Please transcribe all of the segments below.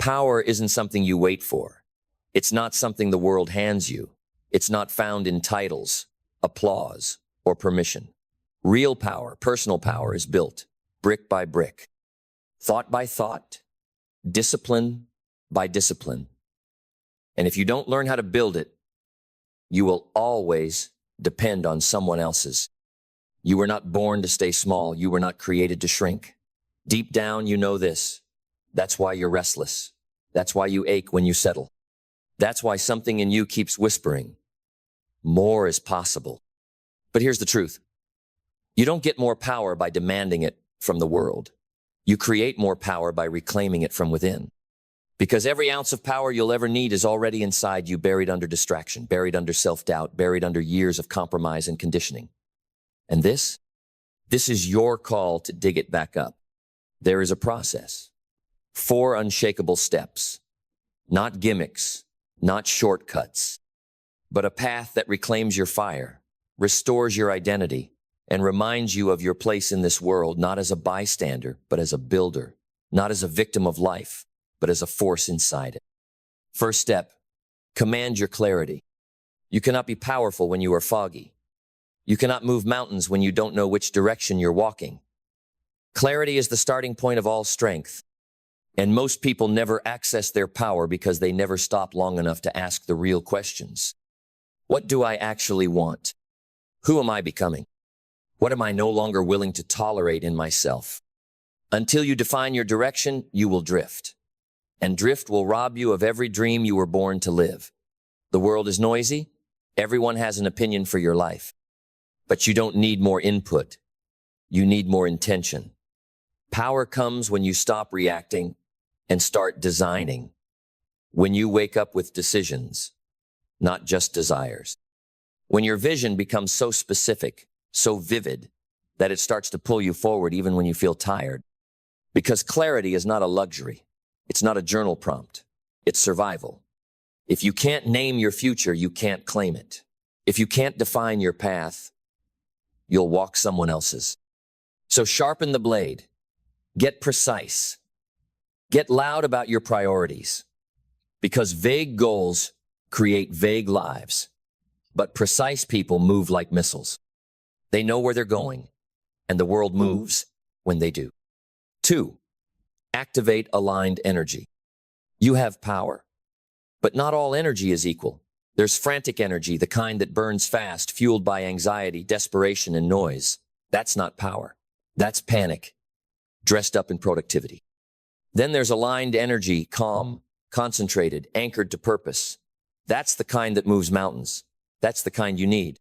Power isn't something you wait for. It's not something the world hands you. It's not found in titles, applause, or permission. Real power, personal power, is built brick by brick, thought by thought, discipline by discipline. And if you don't learn how to build it, you will always depend on someone else's. You were not born to stay small. You were not created to shrink. Deep down, you know this. That's why you're restless. That's why you ache when you settle. That's why something in you keeps whispering, more is possible. But here's the truth. You don't get more power by demanding it from the world. You create more power by reclaiming it from within. Because every ounce of power you'll ever need is already inside you, buried under distraction, buried under self-doubt, buried under years of compromise and conditioning. And this is your call to dig it back up. There is a process. 4 unshakable steps. Not gimmicks, not shortcuts, but a path that reclaims your fire, restores your identity, and reminds you of your place in this world, not as a bystander, but as a builder, not as a victim of life, but as a force inside it. First step, command your clarity. You cannot be powerful when you are foggy. You cannot move mountains when you don't know which direction you're walking. Clarity is the starting point of all strength. And most people never access their power because they never stop long enough to ask the real questions. What do I actually want? Who am I becoming? What am I no longer willing to tolerate in myself? Until you define your direction, you will drift. And drift will rob you of every dream you were born to live. The world is noisy. Everyone has an opinion for your life. But you don't need more input. You need more intention. Power comes when you stop reacting and start designing. When you wake up with decisions, not just desires. When your vision becomes so specific, so vivid, that it starts to pull you forward even when you feel tired. Because clarity is not a luxury. It's not a journal prompt. It's survival. If you can't name your future, you can't claim it. If you can't define your path, you'll walk someone else's. So sharpen the blade. Get precise. Get loud about your priorities. Because vague goals create vague lives. But precise people move like missiles. They know where they're going, and the world moves when they do. 2, activate aligned energy. You have power, but not all energy is equal. There's frantic energy, the kind that burns fast, fueled by anxiety, desperation, and noise. That's not power. That's panic, dressed up in productivity. Then there's aligned energy, calm, concentrated, anchored to purpose. That's the kind that moves mountains. That's the kind you need.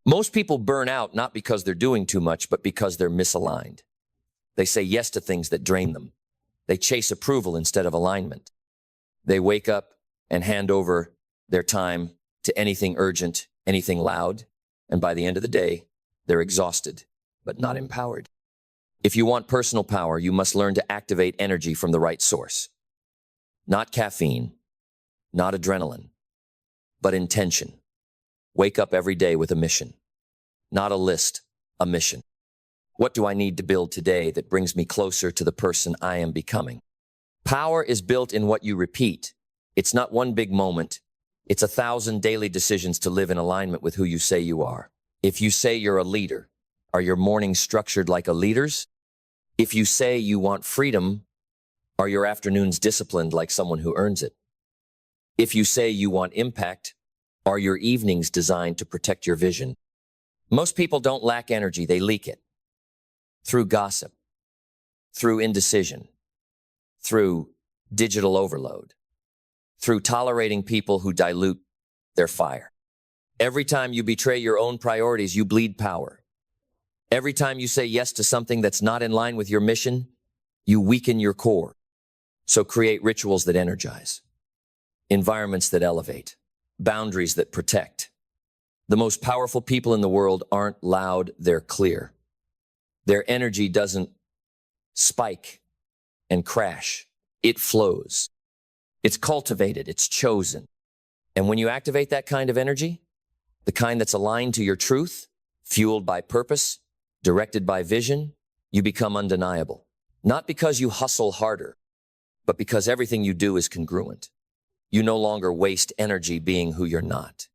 Most people burn out not because they're doing too much, but because they're misaligned. They say yes to things that drain them. They chase approval instead of alignment. They wake up and hand over their time to anything urgent, anything loud, and by the end of the day, they're exhausted, but not empowered. If you want personal power, you must learn to activate energy from the right source. Not caffeine, not adrenaline, but intention. Wake up every day with a mission. Not a list, a mission. What do I need to build today that brings me closer to the person I am becoming? Power is built in what you repeat. It's not one big moment. It's 1,000 daily decisions to live in alignment with who you say you are. If you say you're a leader, are your mornings structured like a leader's? If you say you want freedom, are your afternoons disciplined like someone who earns it? If you say you want impact, are your evenings designed to protect your vision? Most people don't lack energy, they leak it. Through gossip, through indecision, through digital overload, through tolerating people who dilute their fire. Every time you betray your own priorities, you bleed power. Every time you say yes to something that's not in line with your mission, you weaken your core. So create rituals that energize, environments that elevate, boundaries that protect. The most powerful people in the world aren't loud, they're clear. Their energy doesn't spike and crash. It flows. It's cultivated, it's chosen. And when you activate that kind of energy, the kind that's aligned to your truth, fueled by purpose, directed by vision, you become undeniable. Not because you hustle harder, but because everything you do is congruent. You no longer waste energy being who you're not.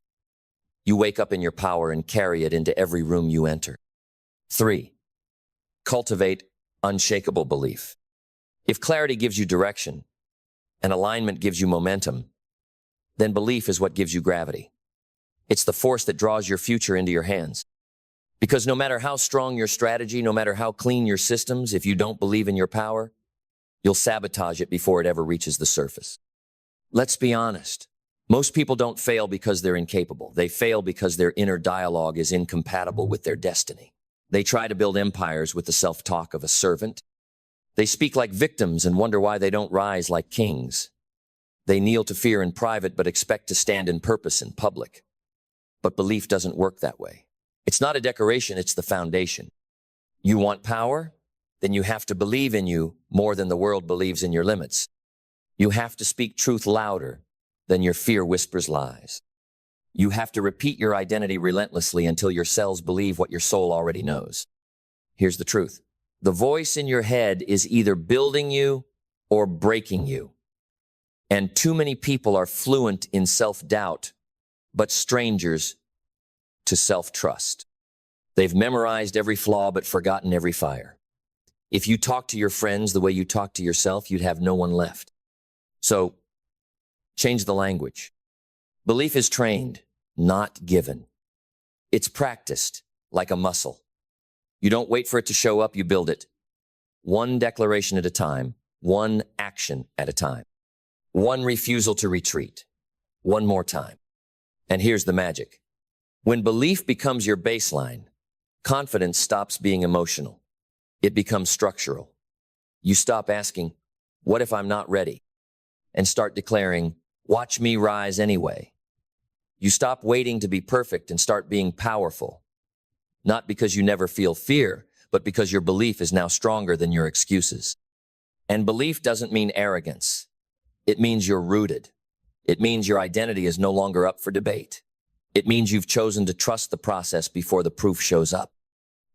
You wake up in your power and carry it into every room you enter. 3. Cultivate unshakable belief. If clarity gives you direction and alignment gives you momentum, then belief is what gives you gravity. It's the force that draws your future into your hands. Because no matter how strong your strategy, no matter how clean your systems, if you don't believe in your power, you'll sabotage it before it ever reaches the surface. Let's be honest. Most people don't fail because they're incapable. They fail because their inner dialogue is incompatible with their destiny. They try to build empires with the self-talk of a servant. They speak like victims and wonder why they don't rise like kings. They kneel to fear in private but expect to stand in purpose in public. But belief doesn't work that way. It's not a decoration, it's the foundation. You want power? Then you have to believe in you more than the world believes in your limits. You have to speak truth louder than your fear whispers lies. You have to repeat your identity relentlessly until your cells believe what your soul already knows. Here's the truth. The voice in your head is either building you or breaking you. And too many people are fluent in self-doubt, but strangers to self-trust. They've memorized every flaw but forgotten every fire. If you talk to your friends the way you talk to yourself, you'd have no one left. So, change the language. Belief is trained, not given. It's practiced like a muscle. You don't wait for it to show up, you build it. One declaration at a time, one action at a time. One refusal to retreat. One more time. And here's the magic. When belief becomes your baseline, confidence stops being emotional. It becomes structural. You stop asking, what if I'm not ready? And start declaring, watch me rise anyway. You stop waiting to be perfect and start being powerful. Not because you never feel fear, but because your belief is now stronger than your excuses. And belief doesn't mean arrogance. It means you're rooted. It means your identity is no longer up for debate. It means you've chosen to trust the process before the proof shows up.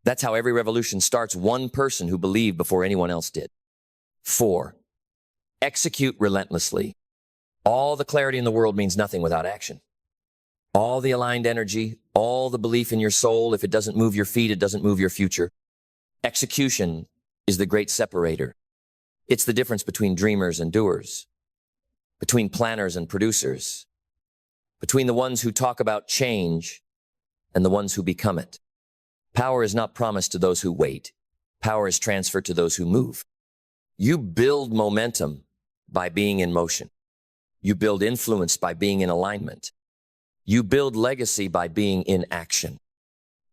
That's how every revolution starts, one person who believed before anyone else did. 4. Execute relentlessly. All the clarity in the world means nothing without action. All the aligned energy, all the belief in your soul, if it doesn't move your feet, it doesn't move your future. Execution is the great separator. It's the difference between dreamers and doers, between planners and producers, between the ones who talk about change and the ones who become it. Power is not promised to those who wait. Power is transferred to those who move. You build momentum by being in motion. You build influence by being in alignment. You build legacy by being in action.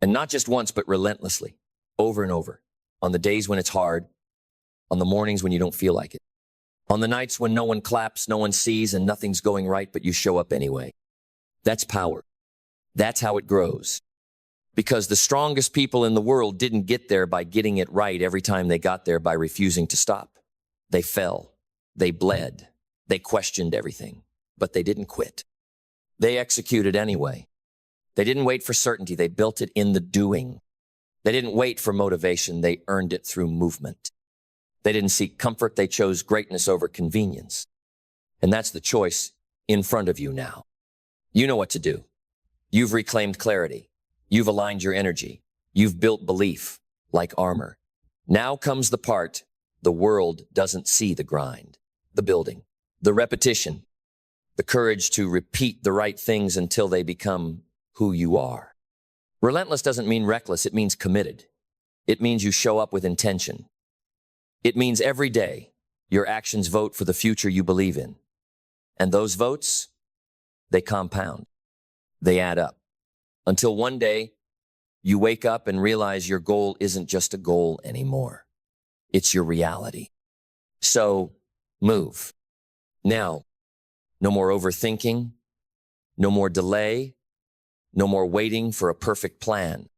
And not just once, but relentlessly, over and over, on the days when it's hard, on the mornings when you don't feel like it, on the nights when no one claps, no one sees, and nothing's going right, but you show up anyway. That's power. That's how it grows. Because the strongest people in the world didn't get there by getting it right every time they got there by refusing to stop. They fell. They bled. They questioned everything. But they didn't quit. They executed anyway. They didn't wait for certainty. They built it in the doing. They didn't wait for motivation. They earned it through movement. They didn't seek comfort. They chose greatness over convenience. And that's the choice in front of you now. You know what to do. You've reclaimed clarity. You've aligned your energy. You've built belief like armor. Now comes the part the world doesn't see: the grind, the building, the repetition, the courage to repeat the right things until they become who you are. Relentless doesn't mean reckless. It means committed. It means you show up with intention. It means every day your actions vote for the future you believe in. And those votes, they compound. They add up. Until one day, you wake up and realize your goal isn't just a goal anymore. It's your reality. So, move. Now, no more overthinking, no more delay, no more waiting for a perfect plan.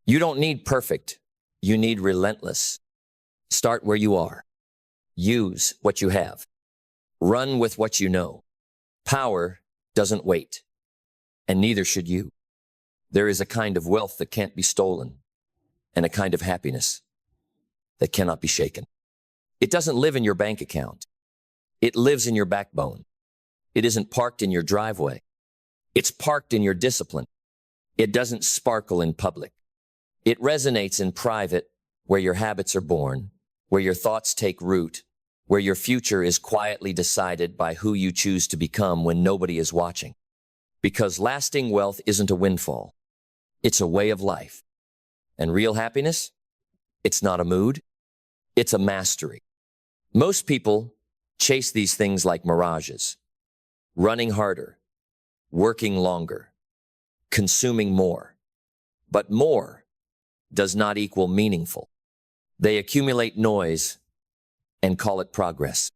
You don't need perfect. You need relentless. Start where you are. Use what you have. Run with what you know. Power doesn't wait, and neither should you. There is a kind of wealth that can't be stolen, and a kind of happiness that cannot be shaken. It doesn't live in your bank account. It lives in your backbone. It isn't parked in your driveway. It's parked in your discipline. It doesn't sparkle in public. It resonates in private, where your habits are born, where your thoughts take root, where your future is quietly decided by who you choose to become when nobody is watching. Because lasting wealth isn't a windfall. It's a way of life. And real happiness? It's not a mood. It's a mastery. Most people chase these things like mirages. Running harder, working longer, consuming more. But more does not equal meaningful. They accumulate noise and call it progress.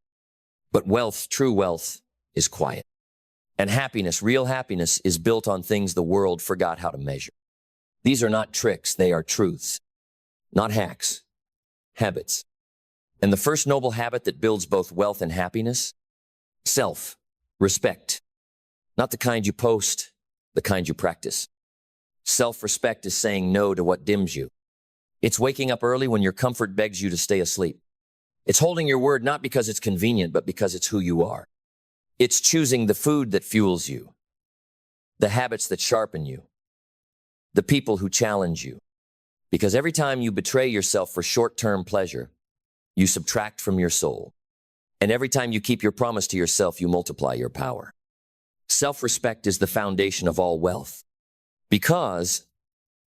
But wealth, true wealth, is quiet. And happiness, real happiness, is built on things the world forgot how to measure. These are not tricks, they are truths. Not hacks, habits. And the first noble habit that builds both wealth and happiness? Self-respect. Not the kind you post, the kind you practice. Self-respect is saying no to what dims you. It's waking up early when your comfort begs you to stay asleep. It's holding your word not because it's convenient, but because it's who you are. It's choosing the food that fuels you, the habits that sharpen you, the people who challenge you. Because every time you betray yourself for short-term pleasure, you subtract from your soul. And every time you keep your promise to yourself, you multiply your power. Self-respect is the foundation of all wealth. Because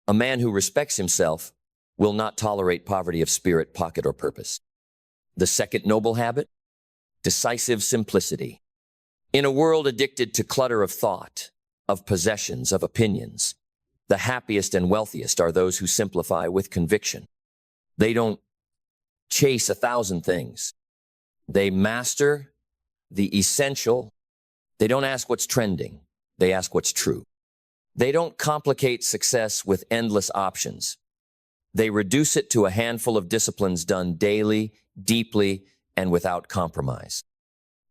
a man who respects himself will not tolerate poverty of spirit, pocket, or purpose. The second noble habit? Decisive simplicity. In a world addicted to clutter of thought, of possessions, of opinions, the happiest and wealthiest are those who simplify with conviction. They don't chase 1,000 things. They master the essential. They don't ask what's trending. They ask what's true. They don't complicate success with endless options. They reduce it to a handful of disciplines done daily, deeply, and without compromise.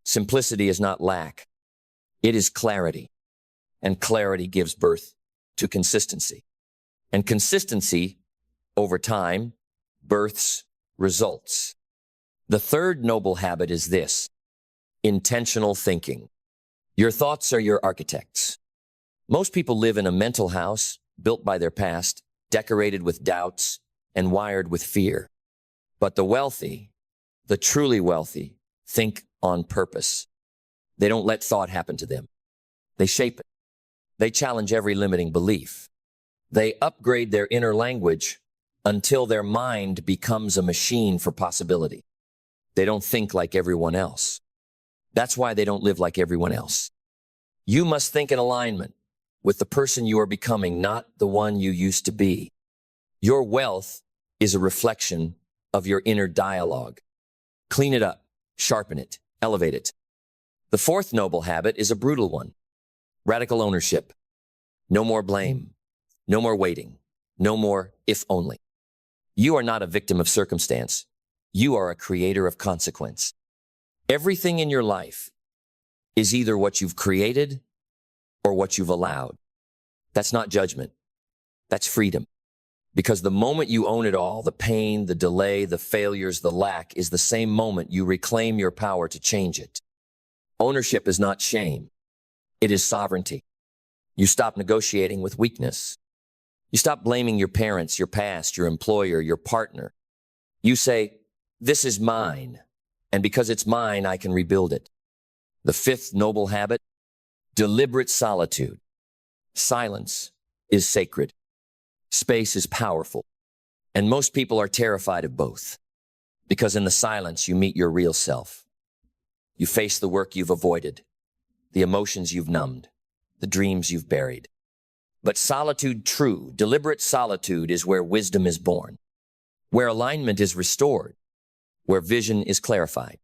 Simplicity is not lack. It is clarity. And clarity gives birth to consistency. And consistency, over time, births results. The third noble habit is this: intentional thinking. Your thoughts are your architects. Most people live in a mental house built by their past, decorated with doubts and wired with fear. But the wealthy, the truly wealthy, think on purpose. They don't let thought happen to them. They shape it. They challenge every limiting belief. They upgrade their inner language until their mind becomes a machine for possibility. They don't think like everyone else. That's why they don't live like everyone else. You must think in alignment with the person you are becoming, not the one you used to be. Your wealth is a reflection of your inner dialogue. Clean it up, sharpen it, elevate it. The fourth noble habit is a brutal one: radical ownership. No more blame. No more waiting. No more if only. You are not a victim of circumstance. You are a creator of consequence. Everything in your life is either what you've created or what you've allowed. That's not judgment. That's freedom. Because the moment you own it all, the pain, the delay, the failures, the lack, is the same moment you reclaim your power to change it. Ownership is not shame. It is sovereignty. You stop negotiating with weakness. You stop blaming your parents, your past, your employer, your partner. You say, "This is mine, and because it's mine, I can rebuild it." The fifth noble habit: deliberate solitude. Silence is sacred. Space is powerful. And most people are terrified of both. Because in the silence, you meet your real self. You face the work you've avoided, the emotions you've numbed, the dreams you've buried. But solitude, true, deliberate solitude, is where wisdom is born, where alignment is restored, where vision is clarified.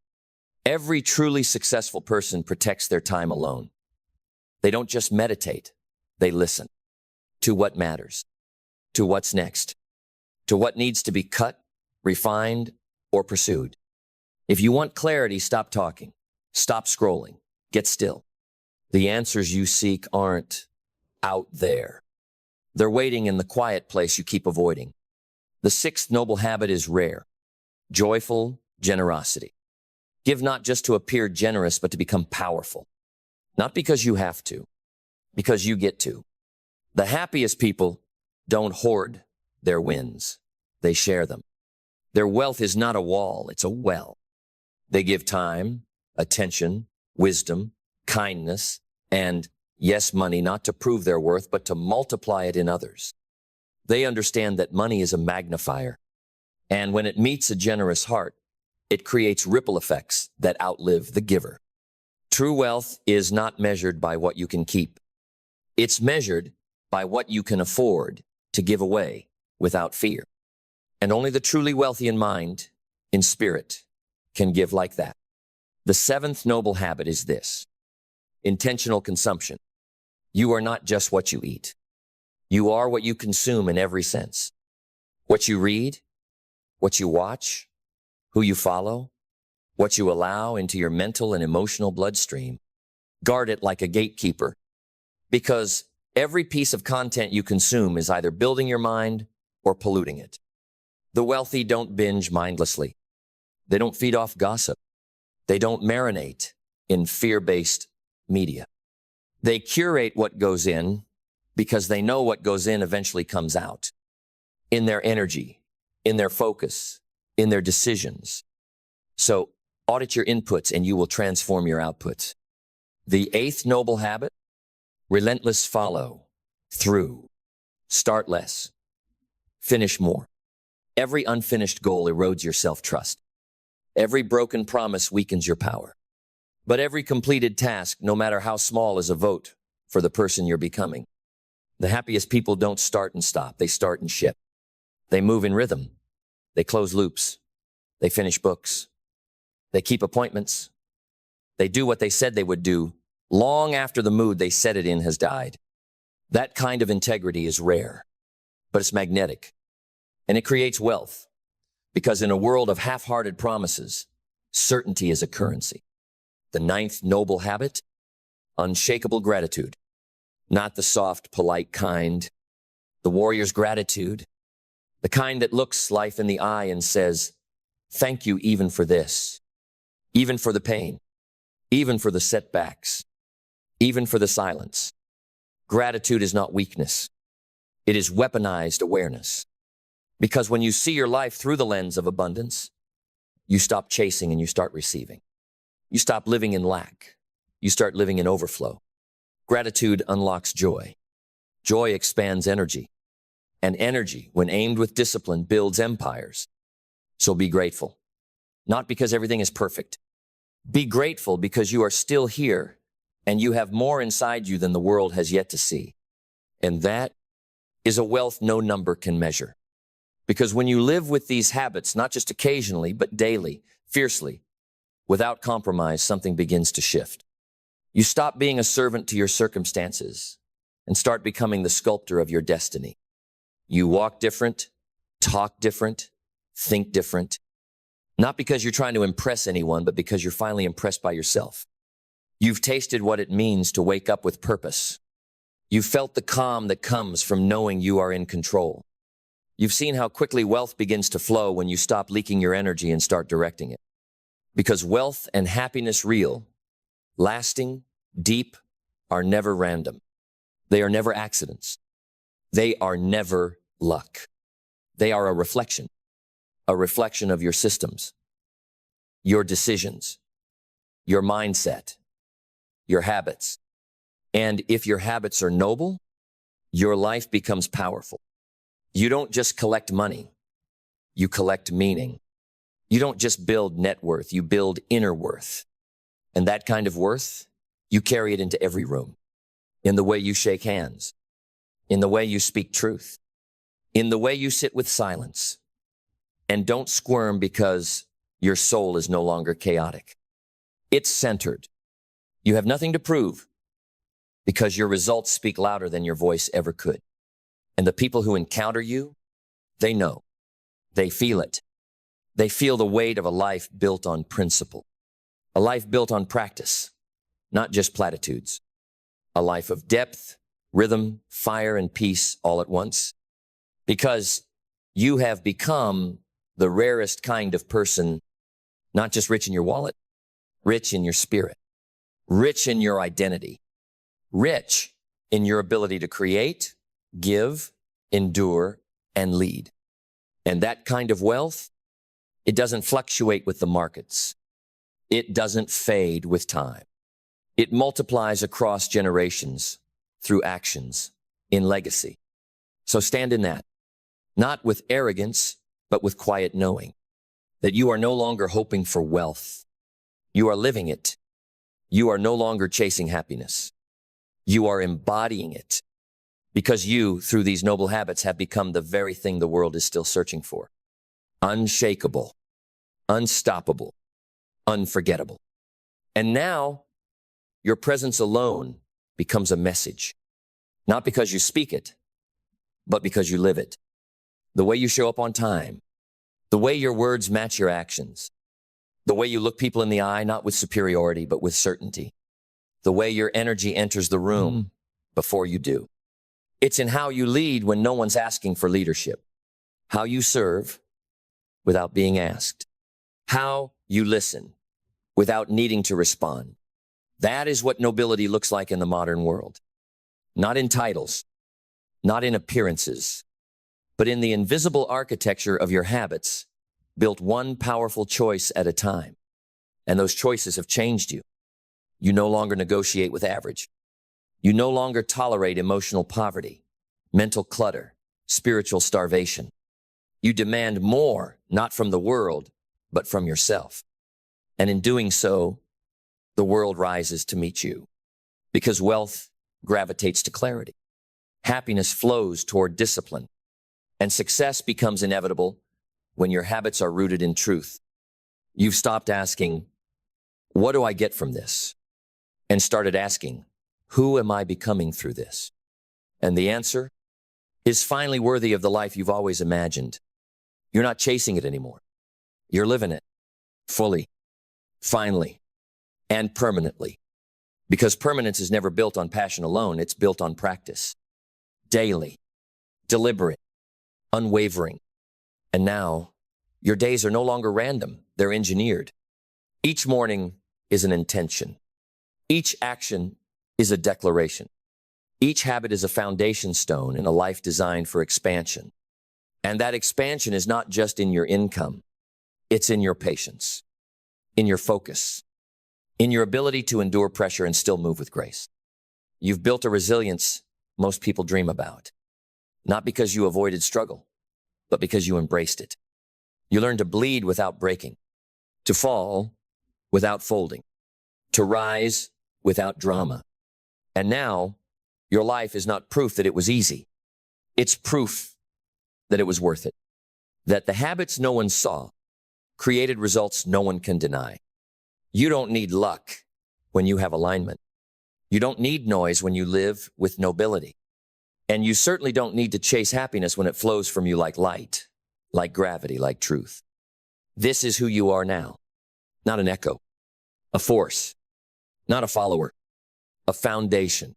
Every truly successful person protects their time alone. They don't just meditate, they listen to what matters, to what's next, to what needs to be cut, refined, or pursued. If you want clarity, stop talking, stop scrolling, get still. The answers you seek aren't out there. They're waiting in the quiet place you keep avoiding. The sixth noble habit is rare: joyful generosity. Give not just to appear generous, but to become powerful. Not because you have to, because you get to. The happiest people don't hoard their wins. They share them. Their wealth is not a wall, it's a well. They give time, attention, wisdom, kindness, and, yes, money, not to prove their worth, but to multiply it in others. They understand that money is a magnifier, and when it meets a generous heart, it creates ripple effects that outlive the giver. True wealth is not measured by what you can keep. It's measured by what you can afford to give away without fear. And only the truly wealthy in mind, in spirit, can give like that. The seventh noble habit is this: intentional consumption. You are not just what you eat. You are what you consume in every sense. What you read, what you watch, who you follow, what you allow into your mental and emotional bloodstream. Guard it like a gatekeeper, because every piece of content you consume is either building your mind or polluting it. The wealthy don't binge mindlessly. They don't feed off gossip. They don't marinate in fear-based media. They curate what goes in because they know what goes in eventually comes out. In their energy, in their focus, in their decisions. So audit your inputs and you will transform your outputs. The eighth noble habit: relentless follow through. Start less. Finish more. Every unfinished goal erodes your self-trust. Every broken promise weakens your power. But every completed task, no matter how small, is a vote for the person you're becoming. The happiest people don't start and stop. They start and shift. They move in rhythm. They close loops. They finish books. They keep appointments. They do what they said they would do long after the mood they set it in has died. That kind of integrity is rare, but it's magnetic. And it creates wealth, because in a world of half-hearted promises, certainty is a currency. The ninth noble habit: unshakable gratitude. Not the soft, polite kind, the warrior's gratitude, the kind that looks life in the eye and says, thank you even for this, even for the pain, even for the setbacks, even for the silence. Gratitude is not weakness. It is weaponized awareness. Because when you see your life through the lens of abundance, you stop chasing and you start receiving. You stop living in lack. You start living in overflow. Gratitude unlocks joy. Joy expands energy. And energy, when aimed with discipline, builds empires. So be grateful. Not because everything is perfect. Be grateful because you are still here and you have more inside you than the world has yet to see. And that is a wealth no number can measure. Because when you live with these habits, not just occasionally, but daily, fiercely, without compromise, something begins to shift. You stop being a servant to your circumstances and start becoming the sculptor of your destiny. You walk different, talk different, think different. Not because you're trying to impress anyone, but because you're finally impressed by yourself. You've tasted what it means to wake up with purpose. You've felt the calm that comes from knowing you are in control. You've seen how quickly wealth begins to flow when you stop leaking your energy and start directing it. Because wealth and happiness, real, lasting, deep, are never random. They are never accidents. They are never luck. They are a reflection of your systems, your decisions, your mindset, your habits. And if your habits are noble, your life becomes powerful. You don't just collect money, you collect meaning. You don't just build net worth, you build inner worth. And that kind of worth, you carry it into every room. In the way you shake hands, in the way you speak truth, in the way you sit with silence. And don't squirm because your soul is no longer chaotic. It's centered. You have nothing to prove because your results speak louder than your voice ever could. And the people who encounter you, they know. They feel it. They feel the weight of a life built on principle. A life built on practice, not just platitudes. A life of depth, rhythm, fire, and peace all at once. Because you have become the rarest kind of person, not just rich in your wallet, rich in your spirit, rich in your identity, rich in your ability to create, give, endure, and lead. And that kind of wealth, it doesn't fluctuate with the markets. It doesn't fade with time. It multiplies across generations through actions in legacy. So stand in that, not with arrogance, but with quiet knowing that you are no longer hoping for wealth. You are living it. You are no longer chasing happiness. You are embodying it because you, through these noble habits, have become the very thing the world is still searching for. Unshakable, unstoppable, unforgettable. And now your presence alone becomes a message, not because you speak it, but because you live it. The way you show up on time, the way your words match your actions, the way you look people in the eye, not with superiority, but with certainty, the way your energy enters the room before you do. It's in how you lead when no one's asking for leadership, how you serve without being asked, how you listen without needing to respond. That is what nobility looks like in the modern world. Not in titles, not in appearances, but in the invisible architecture of your habits, built one powerful choice at a time. And those choices have changed you. You no longer negotiate with average. You no longer tolerate emotional poverty, mental clutter, spiritual starvation. You demand more, not from the world, but from yourself. And in doing so, the world rises to meet you because wealth gravitates to clarity. Happiness flows toward discipline, and success becomes inevitable when your habits are rooted in truth. You've stopped asking, what do I get from this? And started asking, who am I becoming through this? And the answer is finally worthy of the life you've always imagined. You're not chasing it anymore. You're living it fully, finally, and permanently. Because permanence is never built on passion alone, it's built on practice. Daily, deliberate, unwavering. And now, your days are no longer random, they're engineered. Each morning is an intention. Each action is a declaration. Each habit is a foundation stone in a life designed for expansion. And that expansion is not just in your income, it's in your patience, in your focus, in your ability to endure pressure and still move with grace. You've built a resilience most people dream about, not because you avoided struggle, but because you embraced it. You learned to bleed without breaking, to fall without folding, to rise without drama. And now, your life is not proof that it was easy. It's proof that it was worth it. That the habits no one saw created results no one can deny. You don't need luck when you have alignment. You don't need noise when you live with nobility. And you certainly don't need to chase happiness when it flows from you like light, like gravity, like truth. This is who you are now. Not an echo, a force, not a follower, a foundation.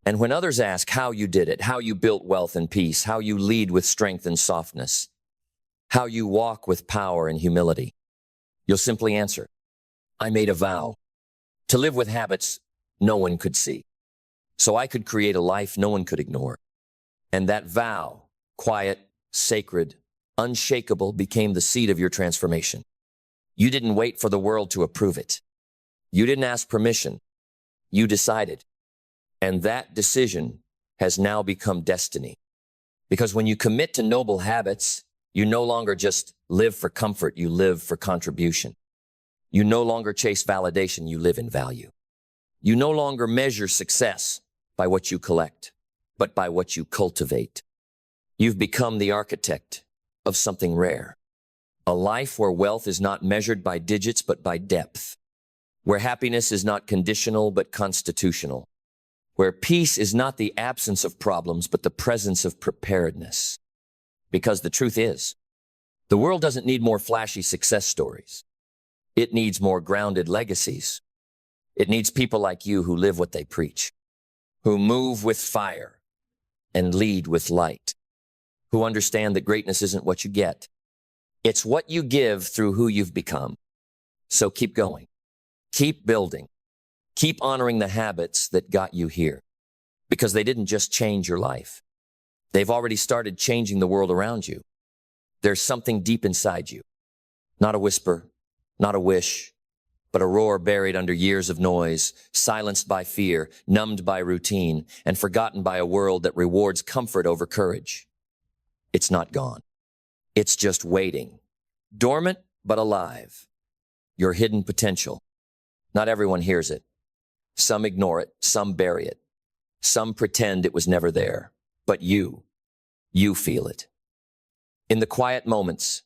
And when others ask how you did it, how you built wealth and peace, how you lead with strength and softness, how you walk with power and humility, you'll simply answer, I made a vow to live with habits no one could see, so I could create a life no one could ignore. And that vow, quiet, sacred, unshakable, became the seed of your transformation. You didn't wait for the world to approve it. You didn't ask permission. You decided. And that decision has now become destiny. Because when you commit to noble habits, you no longer just live for comfort, you live for contribution. You no longer chase validation, you live in value. You no longer measure success by what you collect, but by what you cultivate. You've become the architect of something rare. A life where wealth is not measured by digits, but by depth. Where happiness is not conditional, but constitutional. Where peace is not the absence of problems, but the presence of preparedness. Because the truth is, the world doesn't need more flashy success stories. It needs more grounded legacies. It needs people like you who live what they preach, who move with fire and lead with light, who understand that greatness isn't what you get. It's what you give through who you've become. So keep going. Keep building. Keep honoring the habits that got you here, because they didn't just change your life. They've already started changing the world around you. There's something deep inside you. Not a whisper, not a wish, but a roar buried under years of noise, silenced by fear, numbed by routine, and forgotten by a world that rewards comfort over courage. It's not gone. It's just waiting. Dormant, but alive. Your hidden potential. Not everyone hears it. Some ignore it, some bury it. Some pretend it was never there. But you feel it. In the quiet moments,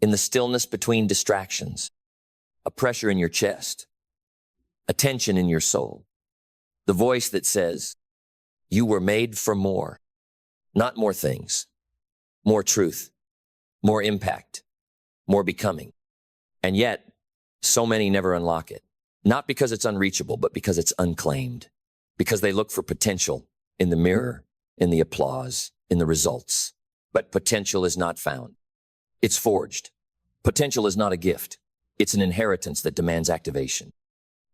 in the stillness between distractions, a pressure in your chest, a tension in your soul, the voice that says, you were made for more, not more things, more truth, more impact, more becoming. And yet, so many never unlock it. Not because it's unreachable, but because it's unclaimed. Because they look for potential in the mirror, in the applause, in the results. But potential is not found. It's forged. Potential is not a gift. It's an inheritance that demands activation.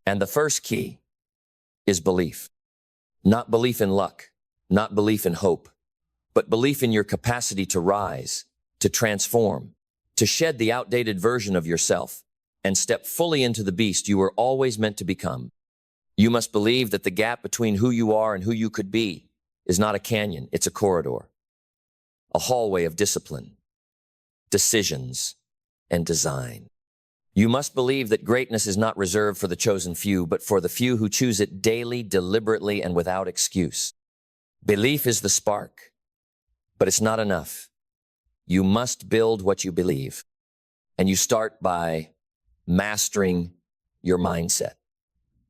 And the first key is belief. Not belief in luck, not belief in hope, but belief in your capacity to rise, to transform, to shed the outdated version of yourself, and step fully into the beast you were always meant to become. You must believe that the gap between who you are and who you could be is not a canyon, it's a corridor, a hallway of discipline, decisions, and design. You must believe that greatness is not reserved for the chosen few, but for the few who choose it daily, deliberately, and without excuse. Belief is the spark, but it's not enough. You must build what you believe, and you start by mastering your mindset,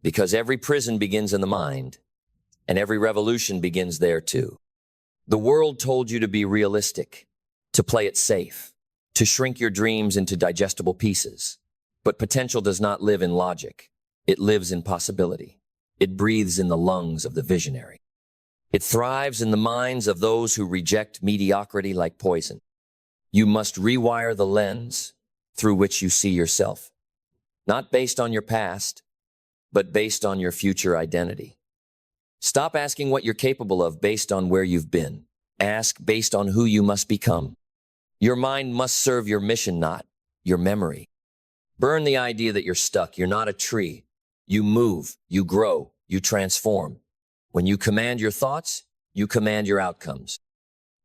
because every prison begins in the mind, and every revolution begins there too. The world told you to be realistic, to play it safe, to shrink your dreams into digestible pieces. But potential does not live in logic. It lives in possibility. It breathes in the lungs of the visionary. It thrives in the minds of those who reject mediocrity like poison. You must rewire the lens through which you see yourself, not based on your past, but based on your future identity. Stop asking what you're capable of based on where you've been. Ask based on who you must become. Your mind must serve your mission, not your memory. Burn the idea that you're stuck. You're not a tree. You move, you grow, you transform. When you command your thoughts, you command your outcomes.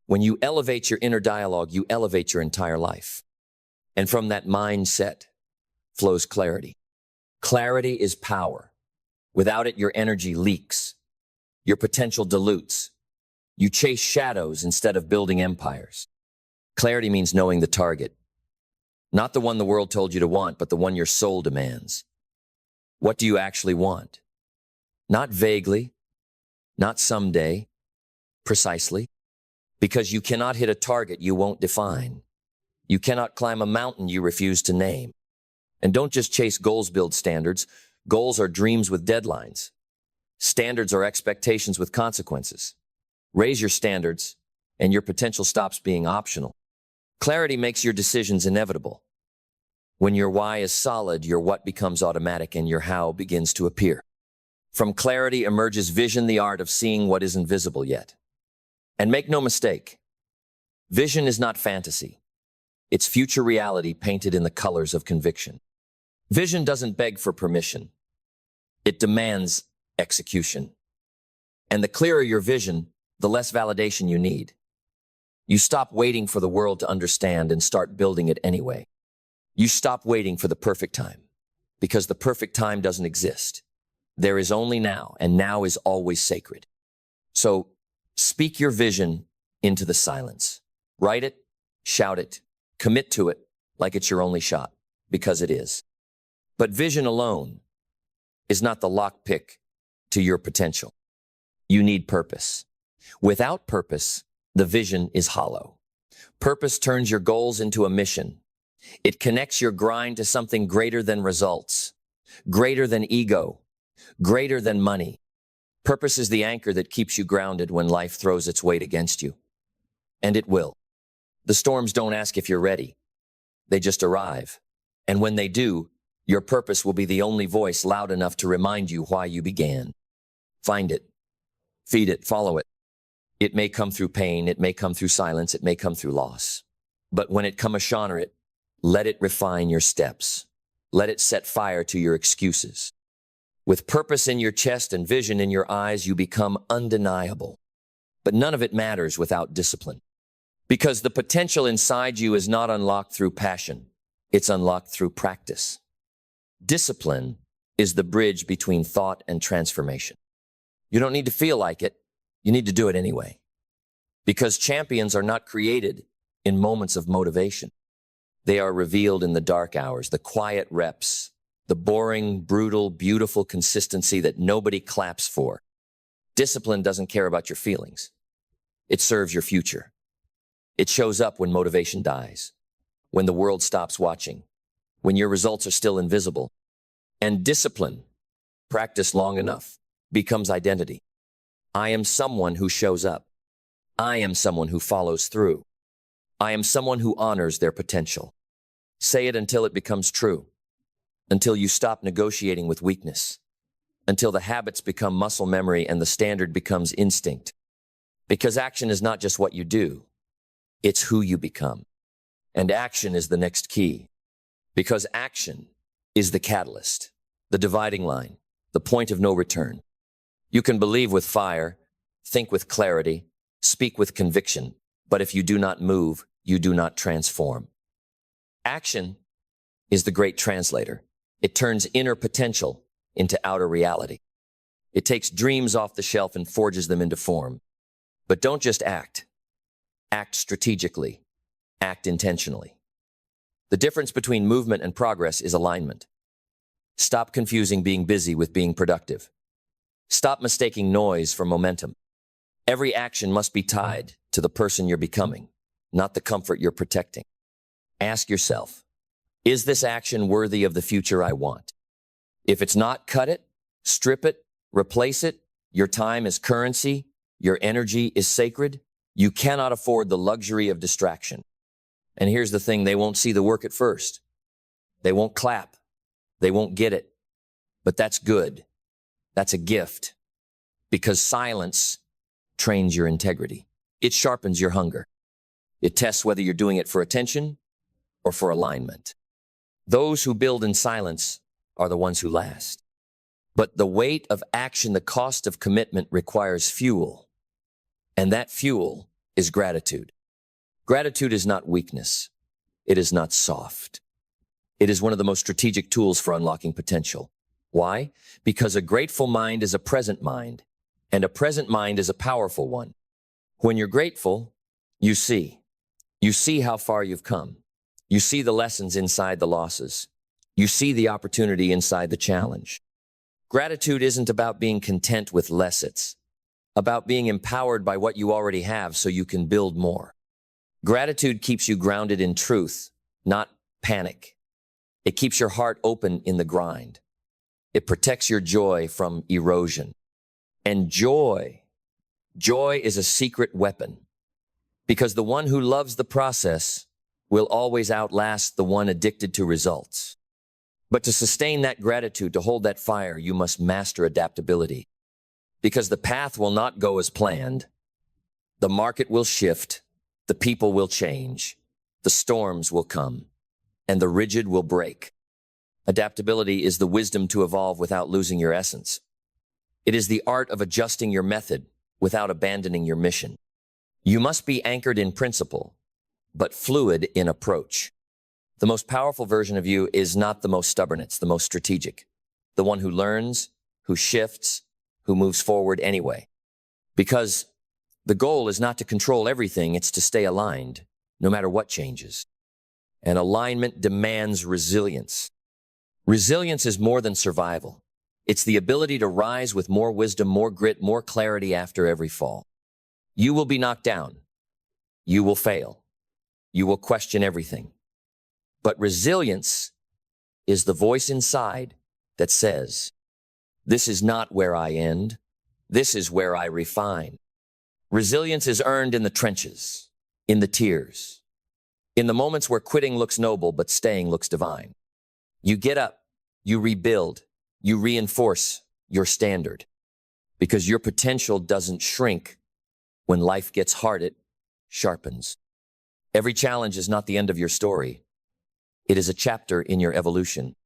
When you elevate your inner dialogue, you elevate your entire life. And from that mindset flows clarity. Clarity is power. Without it, your energy leaks. Your potential dilutes. You chase shadows instead of building empires. Clarity means knowing the target. Not the one the world told you to want, but the one your soul demands. What do you actually want? Not vaguely, not someday, precisely. Because you cannot hit a target you won't define. You cannot climb a mountain you refuse to name. And don't just chase goals, build standards. Goals are dreams with deadlines. Standards are expectations with consequences. Raise your standards, and your potential stops being optional. Clarity makes your decisions inevitable. When your why is solid, your what becomes automatic and your how begins to appear. From clarity emerges vision, the art of seeing what isn't visible yet. And make no mistake, vision is not fantasy. It's future reality painted in the colors of conviction. Vision doesn't beg for permission. It demands execution. And the clearer your vision, the less validation you need. You stop waiting for the world to understand and start building it anyway. You stop waiting for the perfect time, because the perfect time doesn't exist. There is only now, and now is always sacred. So speak your vision into the silence. Write it, shout it, commit to it like it's your only shot, because it is. But vision alone is not the lockpick to your potential. You need purpose. Without purpose, the vision is hollow. Purpose turns your goals into a mission. It connects your grind to something greater than results, greater than ego, greater than money. Purpose is the anchor that keeps you grounded when life throws its weight against you. And it will. The storms don't ask if you're ready. They just arrive. And when they do, Your purpose will be the only voice loud enough to remind you why you began. Find it, feed it, follow it. It may come through pain, it may come through silence, it may come through loss. But when it come ashonor it, let it refine your steps. Let it set fire to your excuses. With purpose in your chest and vision in your eyes, you become undeniable. But none of it matters without discipline. Because the potential inside you is not unlocked through passion. It's unlocked through practice. Discipline is the bridge between thought and transformation. You don't need to feel like it. You need to do it anyway. Because champions are not created in moments of motivation. They are revealed in the dark hours, the quiet reps, the boring, brutal, beautiful consistency that nobody claps for. Discipline doesn't care about your feelings. It serves your future. It shows up when motivation dies, when the world stops watching, when your results are still invisible. And discipline, practiced long enough, becomes identity. I am someone who shows up. I am someone who follows through. I am someone who honors their potential. Say it until it becomes true, until you stop negotiating with weakness, until the habits become muscle memory and the standard becomes instinct. Because action is not just what you do, it's who you become. And action is the next key. Because action is the catalyst, the dividing line, the point of no return. You can believe with fire, think with clarity, speak with conviction, but if you do not move, you do not transform. Action is the great translator. It turns inner potential into outer reality. It takes dreams off the shelf and forges them into form. But don't just act. Act strategically. Act intentionally. The difference between movement and progress is alignment. Stop confusing being busy with being productive. Stop mistaking noise for momentum. Every action must be tied to the person you're becoming, not the comfort you're protecting. Ask yourself, is this action worthy of the future I want? If it's not, cut it, strip it, replace it. Your time is currency. Your energy is sacred. You cannot afford the luxury of distraction. And here's the thing, they won't see the work at first. They won't clap. They won't get it. But that's good. That's a gift. Because silence trains your integrity. It sharpens your hunger. It tests whether you're doing it for attention or for alignment. Those who build in silence are the ones who last. But the weight of action, the cost of commitment requires fuel. And that fuel is gratitude. Gratitude is not weakness. It is not soft. It is one of the most strategic tools for unlocking potential. Why? Because a grateful mind is a present mind, and a present mind is a powerful one. When you're grateful, you see. You see how far you've come. You see the lessons inside the losses. You see the opportunity inside the challenge. Gratitude isn't about being content with less. It's about being empowered by what you already have so you can build more. Gratitude keeps you grounded in truth, not panic. It keeps your heart open in the grind. It protects your joy from erosion. And joy is a secret weapon. Because the one who loves the process will always outlast the one addicted to results. But to sustain that gratitude, to hold that fire, you must master adaptability. Because the path will not go as planned. The market will shift. The people will change. The storms will come. And the rigid will break. Adaptability is the wisdom to evolve without losing your essence. It is the art of adjusting your method without abandoning your mission. You must be anchored in principle, but fluid in approach. The most powerful version of you is not the most stubborn, it's the most strategic. The one who learns, who shifts, who moves forward anyway. Because the goal is not to control everything, it's to stay aligned, no matter what changes. And alignment demands resilience. Resilience is more than survival. It's the ability to rise with more wisdom, more grit, more clarity after every fall. You will be knocked down. You will fail. You will question everything. But resilience is the voice inside that says, this is not where I end. This is where I refine. Resilience is earned in the trenches, in the tears, in the moments where quitting looks noble but staying looks divine. You get up, You rebuild. You reinforce your standard. Because your potential doesn't shrink when life gets hard, it sharpens. Every challenge is not the end of your story. It is a chapter in your evolution.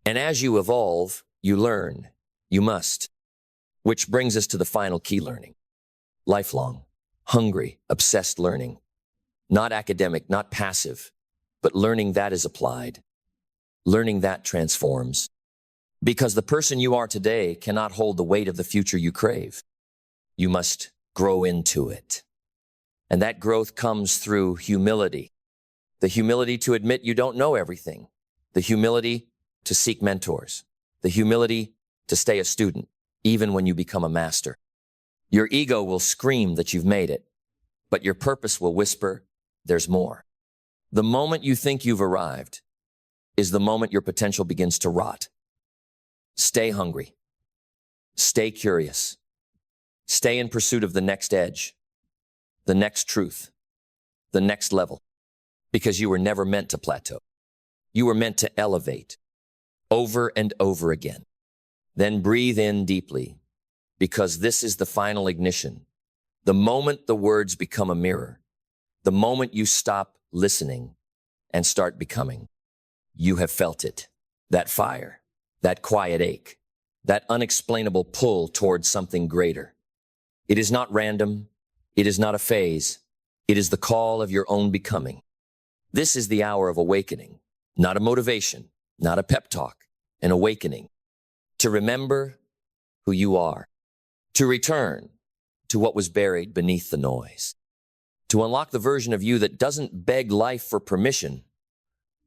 And as you evolve, you learn. You must. Which brings us to the final key learning. Lifelong, hungry, obsessed learning. Not academic, not passive, but learning that is applied. Learning that transforms. Because the person you are today cannot hold the weight of the future you crave. You must grow into it. And that growth comes through humility. The humility to admit you don't know everything. The humility to seek mentors. The humility to stay a student, even when you become a master. Your ego will scream that you've made it, but your purpose will whisper, there's more. The moment you think you've arrived is the moment your potential begins to rot. Stay hungry. Stay curious. Stay in pursuit of the next edge, the next truth, the next level, because you were never meant to plateau. You were meant to elevate over and over again. Then breathe in deeply, because this is the final ignition. The moment the words become a mirror, the moment you stop listening and start becoming, you have felt it, that fire, that quiet ache, that unexplainable pull towards something greater. It is not random. It is not a phase. It is the call of your own becoming. This is the hour of awakening, not a motivation, not a pep talk, an awakening. To remember who you are, to return to what was buried beneath the noise, to unlock the version of you that doesn't beg life for permission,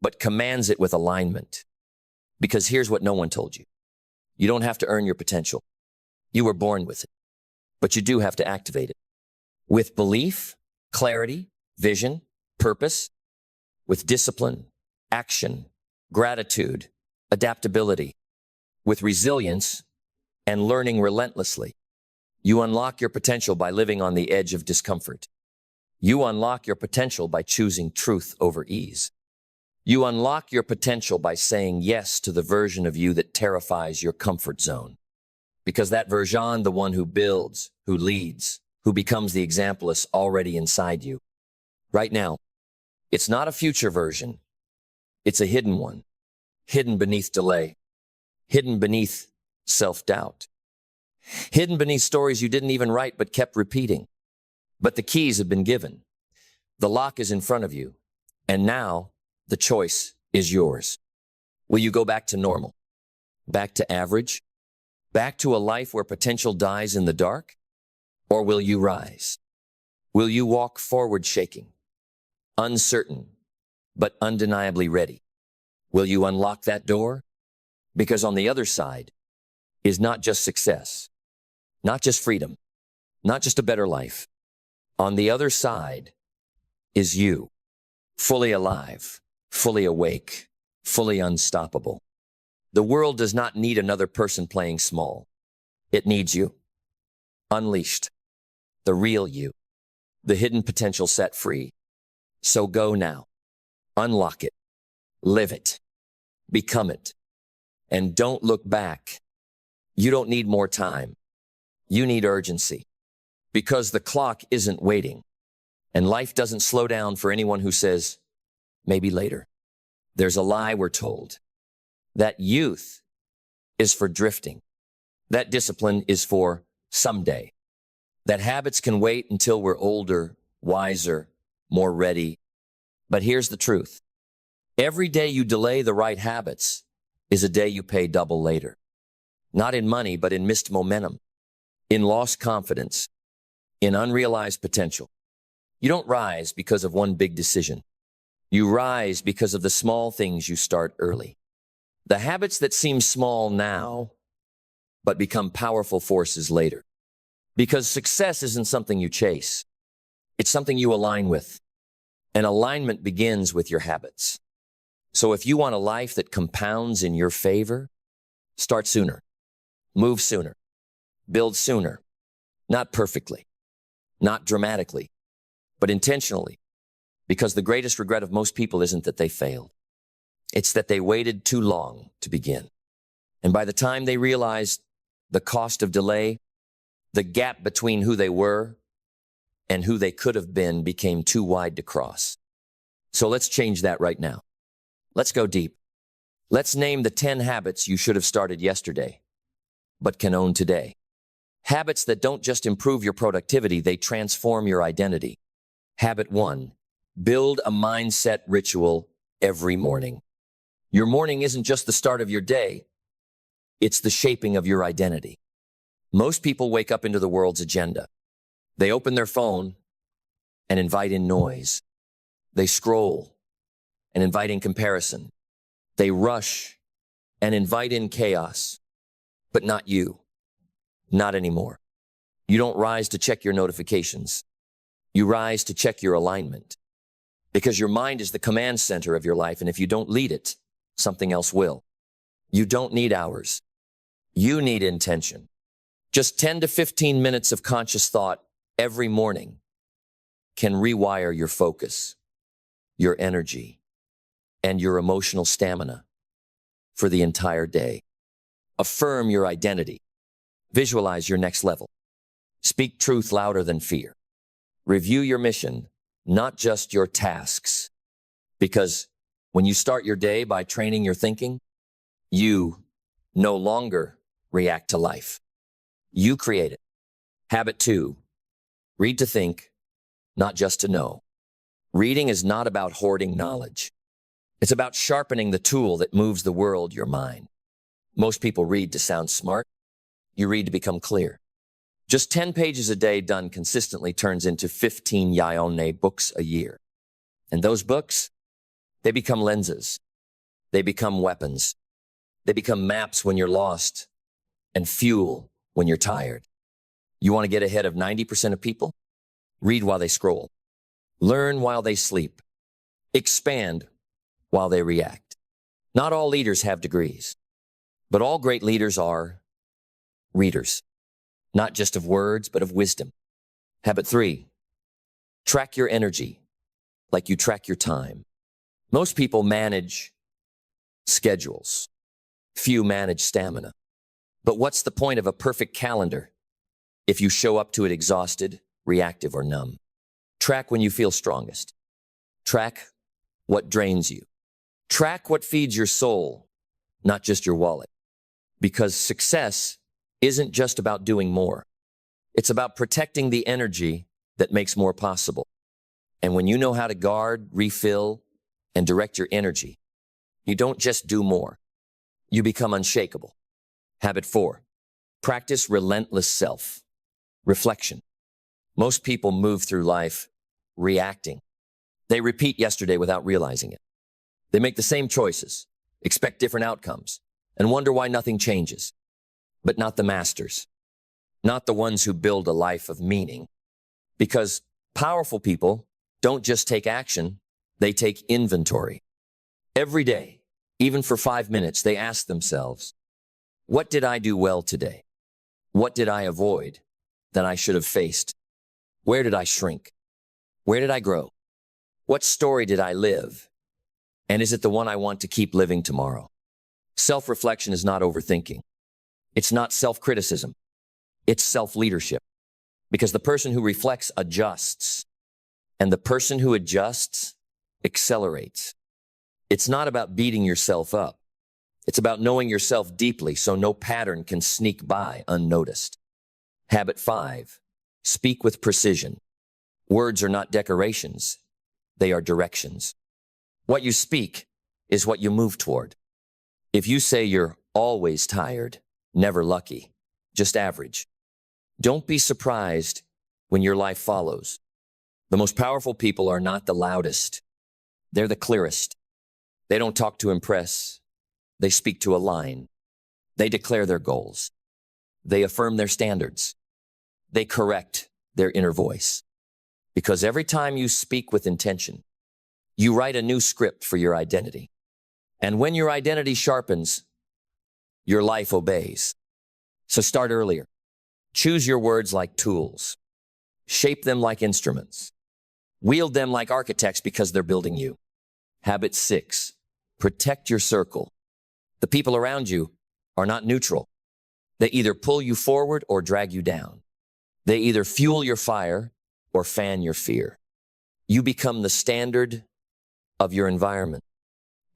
but commands it with alignment. Because here's what no one told you. You don't have to earn your potential. You were born with it, but you do have to activate it. With belief, clarity, vision, purpose, with discipline, action, gratitude, adaptability, with resilience, and learning relentlessly. You unlock your potential by living on the edge of discomfort. You unlock your potential by choosing truth over ease. You unlock your potential by saying yes to the version of you that terrifies your comfort zone. Because that version, the one who builds, who leads, who becomes the example, is already inside you. Right now, it's not a future version. It's a hidden one, hidden beneath delay, hidden beneath self-doubt, hidden beneath stories you didn't even write but kept repeating. But the keys have been given. The lock is in front of you. And now the choice is yours. Will you go back to normal? Back to average? Back to a life where potential dies in the dark? Or will you rise? Will you walk forward shaking, uncertain, but undeniably ready? Will you unlock that door? Because on the other side is not just success, not just freedom, not just a better life. On the other side is you, fully alive, fully awake, fully unstoppable. The world does not need another person playing small. It needs you, unleashed, the real you, the hidden potential set free. So go now, unlock it, live it, become it, and don't look back. You don't need more time. You need urgency. Because the clock isn't waiting, and life doesn't slow down for anyone who says, maybe later. There's a lie we're told. That youth is for drifting. That discipline is for someday. That habits can wait until we're older, wiser, more ready. But here's the truth. Every day you delay the right habits is a day you pay double later. Not in money, but in missed momentum, in lost confidence, in unrealized potential. You don't rise because of one big decision. You rise because of the small things you start early. The habits that seem small now, but become powerful forces later. Because success isn't something you chase. It's something you align with. And alignment begins with your habits. So if you want a life that compounds in your favor, start sooner. Move sooner. Build sooner. Not perfectly. Not dramatically. But intentionally. Because the greatest regret of most people isn't that they failed. It's that they waited too long to begin. And by the time they realized the cost of delay, the gap between who they were and who they could have been became too wide to cross. So let's change that right now. Let's go deep. Let's name the 10 habits you should have started yesterday, but can own today. Habits that don't just improve your productivity, they transform your identity. Habit 1, build a mindset ritual every morning. Your morning isn't just the start of your day, it's the shaping of your identity. Most people wake up into the world's agenda. They open their phone and invite in noise. They scroll and invite in comparison. They rush and invite in chaos. But not you. Not anymore. You don't rise to check your notifications. You rise to check your alignment. Because your mind is the command center of your life, and if you don't lead it, something else will. You don't need hours. You need intention. Just 10 to 15 minutes of conscious thought every morning can rewire your focus, your energy, and your emotional stamina for the entire day. Affirm your identity. Visualize your next level. Speak truth louder than fear. Review your mission, not just your tasks. Because when you start your day by training your thinking, you no longer react to life. You create it. Habit 2, read to think, not just to know. Reading is not about hoarding knowledge. It's about sharpening the tool that moves the world, your mind. Most people read to sound smart. You read to become clear. Just 10 pages a day done consistently turns into 15 Yaone books a year. And those books, they become lenses. They become weapons. They become maps when you're lost and fuel when you're tired. You want to get ahead of 90% of people? Read while they scroll. Learn while they sleep. Expand while they react. Not all leaders have degrees, but all great leaders are readers, not just of words, but of wisdom. Habit 3, track your energy like you track your time. Most people manage schedules. Few manage stamina. But what's the point of a perfect calendar if you show up to it exhausted, reactive, or numb? Track when you feel strongest. Track what drains you. Track what feeds your soul, not just your wallet. Because success isn't just about doing more. It's about protecting the energy that makes more possible. And when you know how to guard, refill, and direct your energy, you don't just do more. You become unshakable. Habit 4, practice relentless self-reflection. Most people move through life reacting. They repeat yesterday without realizing it. They make the same choices, expect different outcomes, and wonder why nothing changes. But not the masters, not the ones who build a life of meaning. Because powerful people don't just take action, they take inventory. Every day, even for 5 minutes, they ask themselves, what did I do well today? What did I avoid that I should have faced? Where did I shrink? Where did I grow? What story did I live? And is it the one I want to keep living tomorrow? Self-reflection is not overthinking. It's not self-criticism. It's self-leadership. Because the person who reflects adjusts, and the person who adjusts accelerates. It's not about beating yourself up. It's about knowing yourself deeply so no pattern can sneak by unnoticed. Habit 5, speak with precision. Words are not decorations. They are directions. What you speak is what you move toward. If you say you're always tired, never lucky, just average, don't be surprised when your life follows. The most powerful people are not the loudest. They're the clearest. They don't talk to impress. They speak to align. They declare their goals. They affirm their standards. They correct their inner voice. Because every time you speak with intention, you write a new script for your identity. And when your identity sharpens, your life obeys. So start earlier. Choose your words like tools. Shape them like instruments. Wield them like architects because they're building you. Habit 6, protect your circle. The people around you are not neutral. They either pull you forward or drag you down. They either fuel your fire or fan your fear. You become the standard of your environment.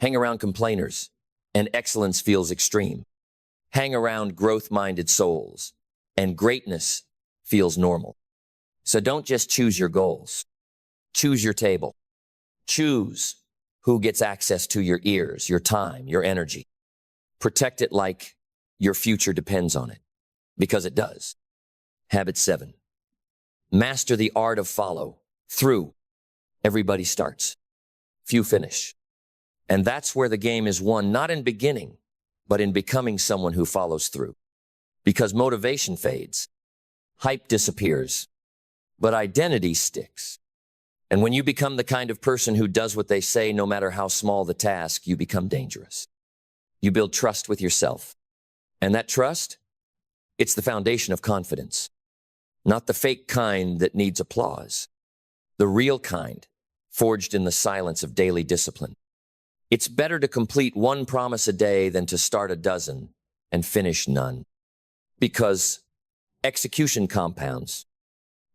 Hang around complainers, and excellence feels extreme. Hang around growth-minded souls, and greatness feels normal. So don't just choose your goals. Choose your table. Choose who gets access to your ears, your time, your energy. Protect it like your future depends on it, because it does. Habit 7. Master the art of follow through. Everybody starts. Few finish. And that's where the game is won, not in beginning, but in becoming someone who follows through. Because motivation fades, hype disappears, but identity sticks. And when you become the kind of person who does what they say, no matter how small the task, you become dangerous. You build trust with yourself. And that trust, it's the foundation of confidence. Not the fake kind that needs applause. The real kind, forged in the silence of daily discipline. It's better to complete one promise a day than to start a dozen and finish none. Because execution compounds.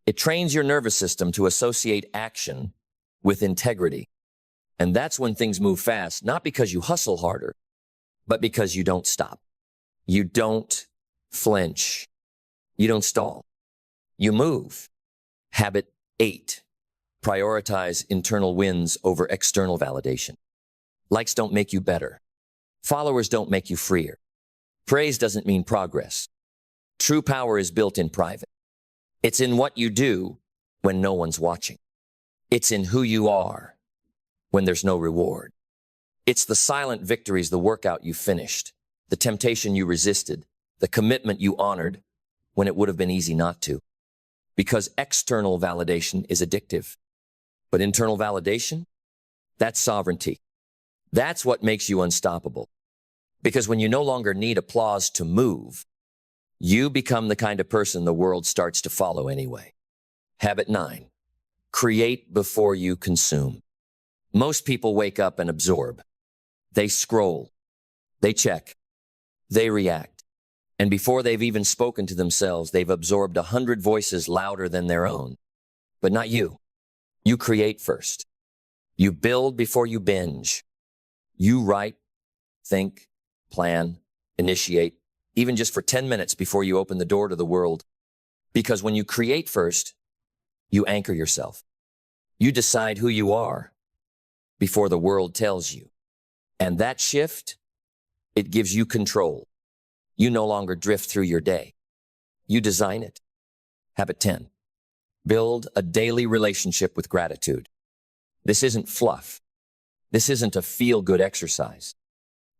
It trains your nervous system to associate action with integrity. And that's when things move fast, not because you hustle harder, but because you don't stop. You don't flinch. You don't stall. You move. Habit 8. Prioritize internal wins over external validation. Likes don't make you better. Followers don't make you freer. Praise doesn't mean progress. True power is built in private. It's in what you do when no one's watching. It's in who you are when there's no reward. It's the silent victories, the workout you finished, the temptation you resisted, the commitment you honored when it would have been easy not to. Because external validation is addictive. But internal validation, that's sovereignty. That's what makes you unstoppable. Because when you no longer need applause to move, you become the kind of person the world starts to follow anyway. Habit 9. Create before you consume. Most people wake up and absorb. They scroll. They check. They react. And before they've even spoken to themselves, they've absorbed 100 voices louder than their own. But not you. You create first. You build before you binge. You write, think, plan, initiate, even just for 10 minutes before you open the door to the world. Because when you create first, you anchor yourself. You decide who you are before the world tells you. And that shift, it gives you control. You no longer drift through your day. You design it. Habit 10. Build a daily relationship with gratitude. This isn't fluff. This isn't a feel-good exercise.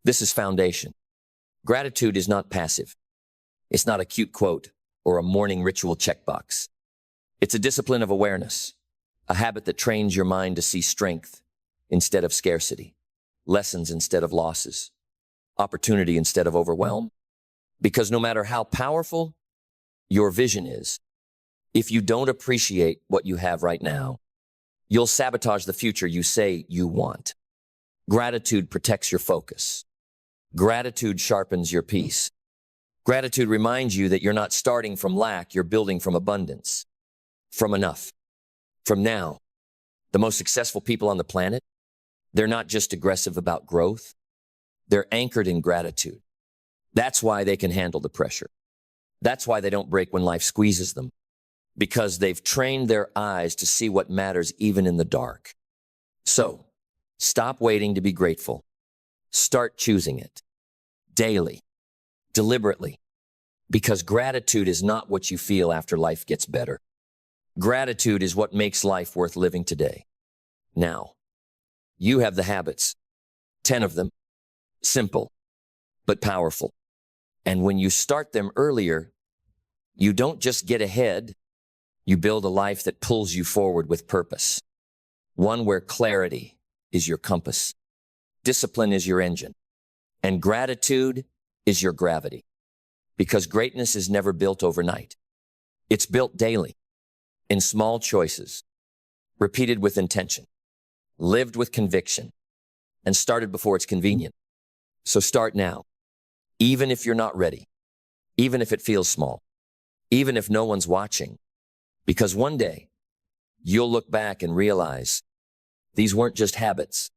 This is foundation. Gratitude is not passive. It's not a cute quote or a morning ritual checkbox. It's a discipline of awareness, a habit that trains your mind to see strength instead of scarcity, lessons instead of losses, opportunity instead of overwhelm. Because no matter how powerful your vision is, if you don't appreciate what you have right now, you'll sabotage the future you say you want. Gratitude protects your focus. Gratitude sharpens your peace. Gratitude reminds you that you're not starting from lack, you're building from abundance, from enough, from now. The most successful people on the planet, they're not just aggressive about growth, they're anchored in gratitude. That's why they can handle the pressure. That's why they don't break when life squeezes them, because they've trained their eyes to see what matters even in the dark. So, stop waiting to be grateful. Start choosing it. Daily. Deliberately. Because gratitude is not what you feel after life gets better. Gratitude is what makes life worth living today. Now, you have the habits. 10 of them. Simple, but powerful. And when you start them earlier, you don't just get ahead, you build a life that pulls you forward with purpose. One where clarity is your compass, discipline is your engine, and gratitude is your gravity. Because greatness is never built overnight. It's built daily, in small choices, repeated with intention, lived with conviction, and started before it's convenient. So start now. even if you're not ready, even if it feels small, even if no one's watching. Because one day, you'll look back and realize these weren't just habits.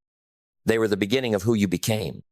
They were the beginning of who you became.